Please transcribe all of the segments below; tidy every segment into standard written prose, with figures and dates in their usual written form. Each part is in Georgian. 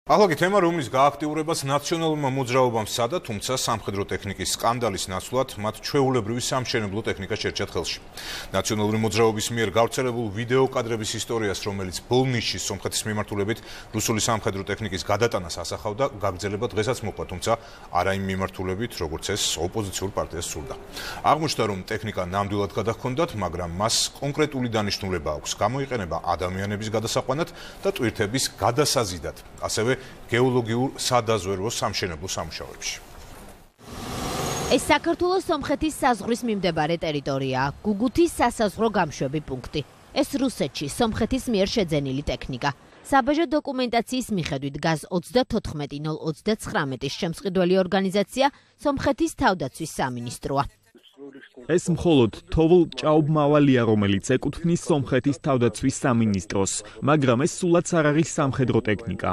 ახლა თემა რომლის გააქტიურებას ნაციონალურმა მოძრაობამ სცადა, თუმცა სამხედრო ტექნიკის სკანდალის ნაცვლად მათ ჩვეულებრივი სამშენებლო ტექნიკა შერჩათ ხელში. ნაციონალური მოძრაობის მიერ გავრცელებულ ვიდეო კადრების ისტორიას, რომელიც ბოლნიშის სომხეთის მიმართულებით რუსული სამხედრო ტექნიკის გადატანას ასახავდა, გაგრძელება დღესაც მოყვა, თუმცა არა იმ მიმართულებით, როგორც ეს ოპოზიციურ პარტიას სურდა. აღმოჩნდა, რომ ტექნიკა ნამდვილად გადაჰქონდათ, მაგრამ მას კონკრეტული დანიშნულება აქვს, გამოიყენება ადამიანების გადასაყვანად და ტვირთების გადასაზიდად, ასევე გეოლოგიურ სადაზვერვო სამშენებლო სამუშაოებში. ეს საქართველოს სომხეთის საზღვრის მიმდებარე ტერიტორიაა, გუგუთის სასაზღვრო გამშვები პუნქტი. ეს რუსეთში სომხეთის მიერ შეძენილი ტექნიკა. საბაჟო დოკუმენტაციის მიხედვით გაზ 34.029-ის შემსყიდველი ორგანიზაცია სომხეთის თავდაცვის სამინისტროა. ეს მხოლოდ თოვლ ჭაობმავალია, რომელიც ეკუთვნის სომხეთის თავდაცვის სამინისტროს, მაგრამ ეს სულაც არ არის სამხედრო ტექნიკა.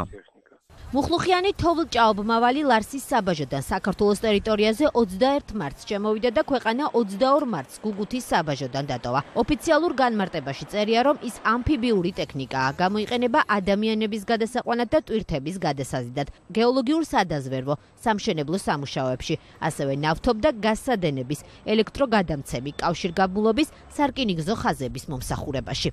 მუხლუხიანი თოვლ ჭაობმავალი ლარსის საბაჟოდან საქართველოს ტერიტორიაზე 21 მარტს შემოვიდა და ქვეყანა 22 მარტს გუგუთის საბაჟოდან დატოვა. ოფიციალურ განმარტებაში წერია, რომ ის ამფიბიური ტექნიკაა, გამოიყენება ადამიანების გადასაყვანად და ტვირთების გადასაზიდად, გეოლოგიურ სადაზვერვო, სამშენებლო სამუშაოებში, ასევე ნავთობ და გაზსადენების, ელექტროგადამცემი, კავშირგაბმულობის, სარკინიგზო ხაზების მომსახურებაში.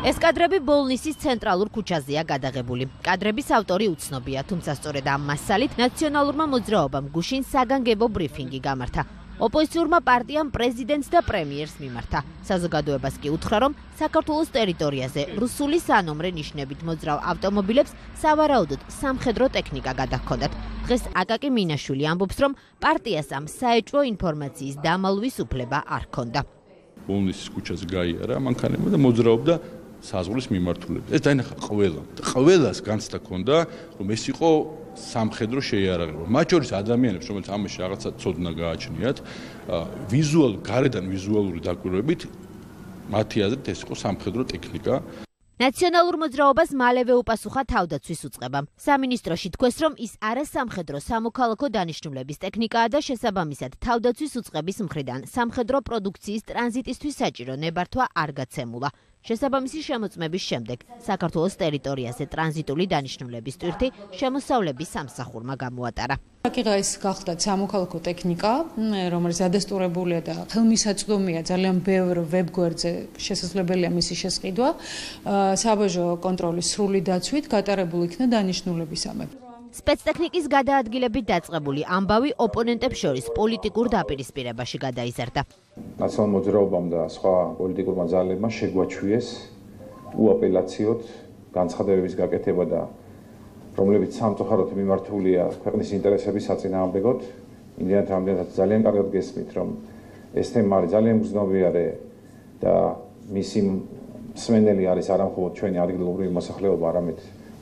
ეს კადრები ბოლნისის ცენტრალურ ქუჩაზეა გადაღებული. კადრების ავტორი უცნობია, თუმცა სწორედ ამ მასალით ნაციონალურმა მოძრაობამ გუშინ საგანგებო ბრიფინგი გამართა. ოპოზიციურმა პარტიამ პრეზიდენტს და პრემიერს მიმართა. საზოგადოებას კი უთხრა, რომ საქართველოს ტერიტორიაზე რუსული სანომრე ნიშნებით მოძრავ ავტომობილებს სავარაუდოდ სამხედრო ტექნიკა გადაჰქონდათ. დღეს აკაკი მინაშვილი ამბობს, რომ პარტიას ამ საეჭვო ინფორმაციის დამალვის უფლება არ ჰქონდა. ბოლნისის ქუჩაზე გაიარა მანქანება და მოძრაობდა საზღვრის მიმართულებით. ეს დაინახა ყველას განცდა ჰქონდა, რომ ეს იყო სამხედრო შეიარაღება. მათ შორის ადამიანებს, რომელიც ამაში რაღაცა ცოდნა გააჩნიათ, გარედან ვიზუალური დაკვირვებით, მათი აზრით ეს იყო სამხედრო ტექნიკა. ნაციონალურ მოძრაობას მალევე უპასუხა თავდაცვის უწყებამ. სამინისტროში თქვეს, რომ ის არასამხედრო სამოქალაქო დანიშნულების ტექნიკაა და შესაბამისად თავდაცვის უწყების მხრიდან სამხედრო პროდუქციის ტრანზიტისთვის საჭირო ნებართვა არ გაცემულა. შესაბამისი შემოწმების შემდეგ საქართველოს ტერიტორიაზე ტრანზიტული დანიშნულების ტვირთი შემოსავლების სამსახურმა გამოატარა. ეს გახლდათ სამოქალაქო ტექნიკა, რომელიც ადასტურებულია და ხელმისაწვდომია ძალიან ბევრ ვებგვერდზე შესაძლებელია მისი შესყიდვა, საბაჟო კონტროლის სრული დაცვით გატარებული იქნა დანიშნულებისამე. სპეცტექნიკის გადაადგილებით დაწყებული ამბავი ოპონენტებს შორის პოლიტიკურ დაპირისპირებაში გადაიზარდა. ნაციონალურ მოძრაობამ და სხვა პოლიტიკურმა ძალებმა შეგვაჩვიეს უაპელაციოდ განცხადებების გაკეთება და რომლებიც სამწუხაროდ მიმართულია ქვეყნის ინტერესების საწინააღმდეგოდ. იმდენად რამდენად ძალიან კარგად გესმით, რომ ეს თემა არის ძალიან მგრძნობიარე და მისი მსმენელი არის არა მხოლოდ ჩვენი ადგილობრივი მოსახლეობა, არამედ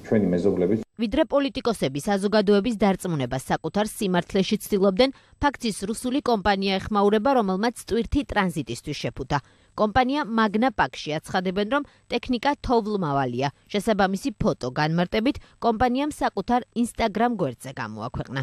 ჩვენი მეზობლები. ვიდრე პოლიტიკოსები საზოგადოების დარწმუნებას საკუთარ სიმართლეში ცდილობდნენ, ფაქტის რუსული კომპანია ეხმაურება, რომელმაც ტვირთი ტრანზიტისთვის შეფუთა. კომპანია მაგნა პაკში აცხადებენ, რომ ტექნიკა თოვლმავალია. შესაბამისი ფოტო განმარტებით კომპანიამ საკუთარ ინსტაგრამ გვერდზე გამოაქვეყნა.